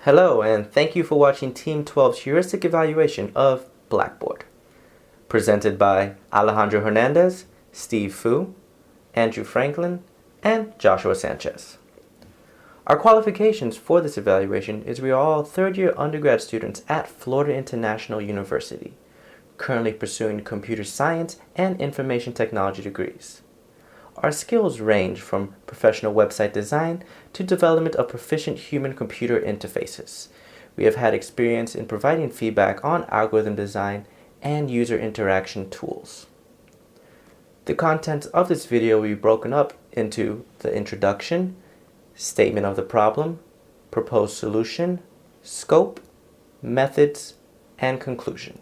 Hello, and thank you for watching Team 12's Heuristic Evaluation of Blackboard, presented by Alejandro Hernandez, Steve Fu, Andrew Franklin, and Joshua Sanchez. Our qualifications for this evaluation is we are all third-year undergrad students at Florida International University, currently pursuing computer science and information technology degrees. Our skills range from professional website design to development of proficient human-computer interfaces. We have had experience in providing feedback on algorithm design and user interaction tools. The content of this video will be broken up into the introduction, statement of the problem, proposed solution, scope, methods, and conclusion.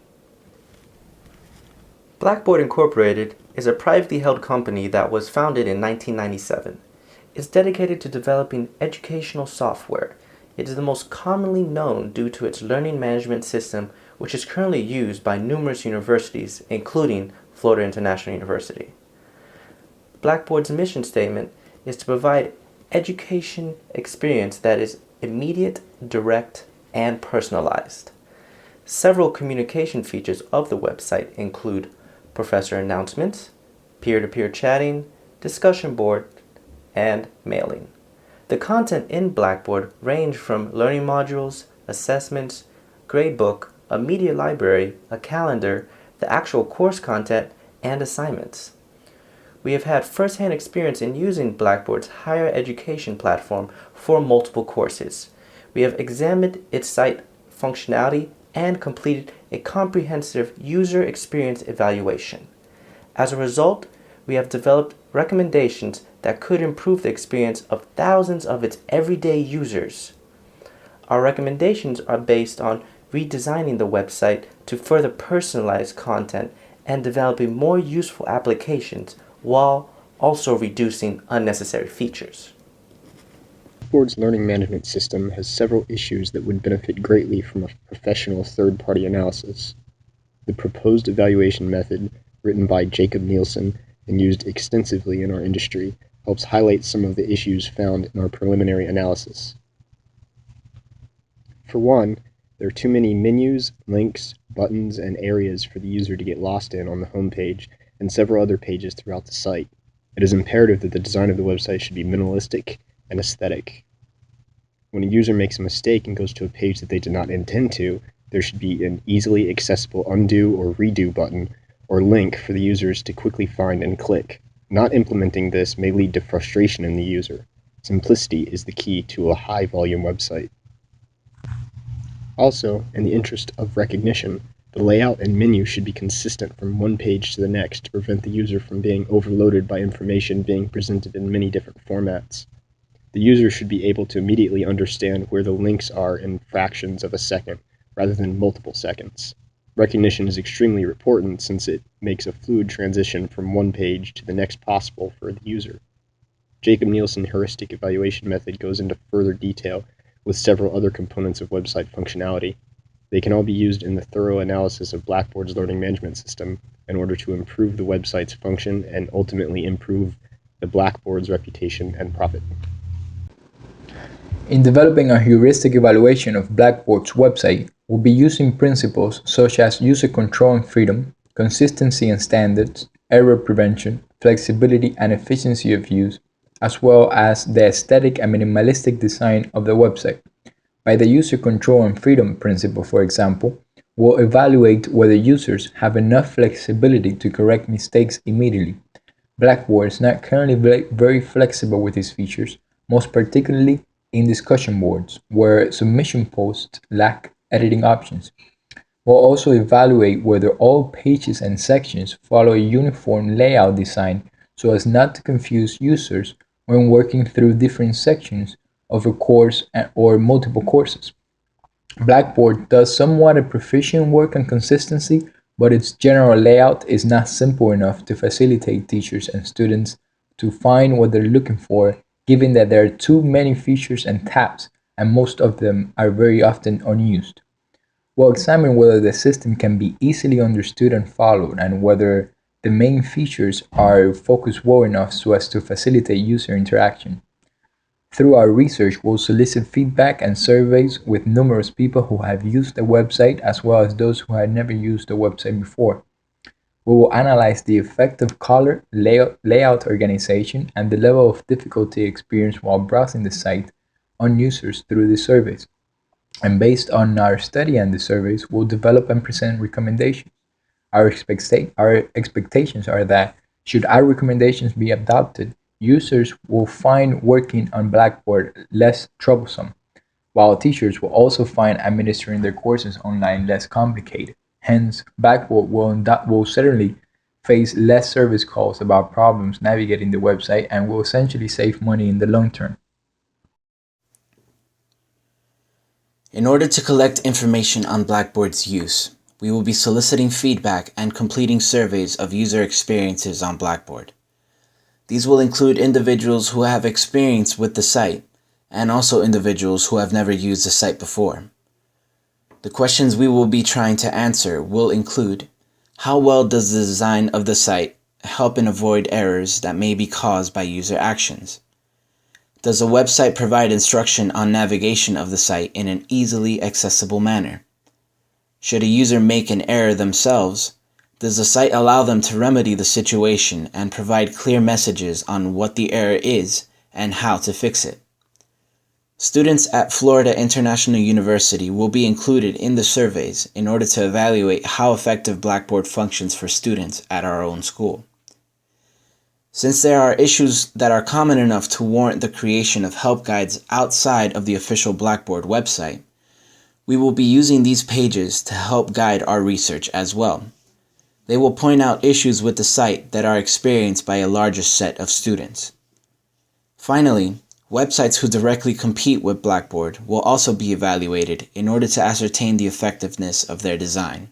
Blackboard Incorporated is a privately held company that was founded in 1997. It's dedicated to developing educational software. It is the most commonly known due to its learning management system, which is currently used by numerous universities, including Florida International University. Blackboard's mission statement is to provide education experience that is immediate, direct, and personalized. Several communication features of the website include professor announcements, peer-to-peer chatting, discussion board, and mailing. The content in Blackboard range from learning modules, assessments, gradebook, a media library, a calendar, the actual course content, and assignments. We have had first-hand experience in using Blackboard's higher education platform for multiple courses. We have examined its site functionality and completed a comprehensive user experience evaluation. As a result, we have developed recommendations that could improve the experience of thousands of its everyday users. Our recommendations are based on redesigning the website to further personalize content and developing more useful applications while also reducing unnecessary features. Blackboard's learning management system has several issues that would benefit greatly from a professional third-party analysis. The proposed evaluation method, written by Jacob Nielsen and used extensively in our industry, helps highlight some of the issues found in our preliminary analysis. For one, there are too many menus, links, buttons, and areas for the user to get lost in on the home page and several other pages throughout the site. It is imperative that the design of the website should be minimalistic and aesthetic. When a user makes a mistake and goes to a page that they did not intend to, there should be an easily accessible undo or redo button or link for the users to quickly find and click. Not implementing this may lead to frustration in the user. Simplicity is the key to a high-volume website. Also, in the interest of recognition, the layout and menu should be consistent from one page to the next to prevent the user from being overloaded by information being presented in many different formats. The user should be able to immediately understand where the links are in fractions of a second, rather than multiple seconds. Recognition is extremely important since it makes a fluid transition from one page to the next possible for the user. Jacob Nielsen Heuristic Evaluation method goes into further detail with several other components of website functionality. They can all be used in the thorough analysis of Blackboard's learning management system in order to improve the website's function and ultimately improve the Blackboard's reputation and profit. In developing a heuristic evaluation of Blackboard's website, we'll be using principles such as user control and freedom, consistency and standards, error prevention, flexibility and efficiency of use, as well as the aesthetic and minimalistic design of the website. By the user control and freedom principle, for example, we'll evaluate whether users have enough flexibility to correct mistakes immediately. Blackboard is not currently very flexible with its features, most particularly in discussion boards, where submission posts lack editing options. We'll also evaluate whether all pages and sections follow a uniform layout design so as not to confuse users when working through different sections of a course or multiple courses. Blackboard does somewhat proficient work on consistency, but its general layout is not simple enough to facilitate teachers and students to find what they're looking for, given that there are too many features and tabs, and most of them are very often unused. We'll examine whether the system can be easily understood and followed, and whether the main features are focused well enough so as to facilitate user interaction. Through our research, we'll solicit feedback and surveys with numerous people who have used the website as well as those who had never used the website before. We will analyze the effect of color, layout organization, and the level of difficulty experienced while browsing the site on users through the surveys. And based on our study and the surveys, we'll develop and present recommendations. Our expectations are that should our recommendations be adopted, users will find working on Blackboard less troublesome, while teachers will also find administering their courses online less complicated. Hence, Blackboard will certainly face less service calls about problems navigating the website and will essentially save money in the long term. In order to collect information on Blackboard's use, we will be soliciting feedback and completing surveys of user experiences on Blackboard. These will include individuals who have experience with the site and also individuals who have never used the site before. The questions we will be trying to answer will include: how well does the design of the site help and avoid errors that may be caused by user actions? Does a website provide instruction on navigation of the site in an easily accessible manner? Should a user make an error themselves, does the site allow them to remedy the situation and provide clear messages on what the error is and how to fix it? Students at Florida International University will be included in the surveys in order to evaluate how effective Blackboard functions for students at our own school. Since there are issues that are common enough to warrant the creation of help guides outside of the official Blackboard website, we will be using these pages to help guide our research as well. They will point out issues with the site that are experienced by a larger set of students. Finally, websites who directly compete with Blackboard will also be evaluated in order to ascertain the effectiveness of their design.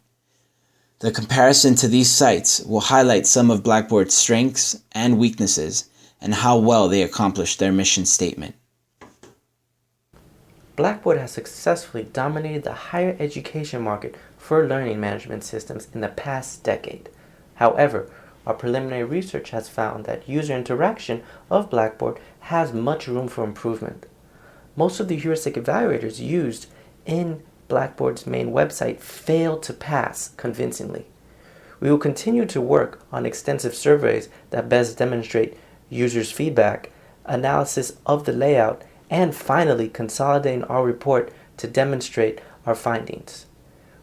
The comparison to these sites will highlight some of Blackboard's strengths and weaknesses and how well they accomplish their mission statement. Blackboard has successfully dominated the higher education market for learning management systems in the past decade. However, our preliminary research has found that user interaction of Blackboard has much room for improvement. Most of the heuristic evaluators used in Blackboard's main website fail to pass convincingly. We will continue to work on extensive surveys that best demonstrate users' feedback, analysis of the layout, and finally consolidating our report to demonstrate our findings.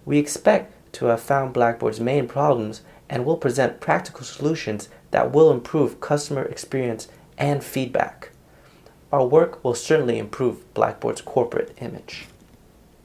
We expect to have found Blackboard's main problems and will present practical solutions that will improve customer experience and feedback. Our work will certainly improve Blackboard's corporate image.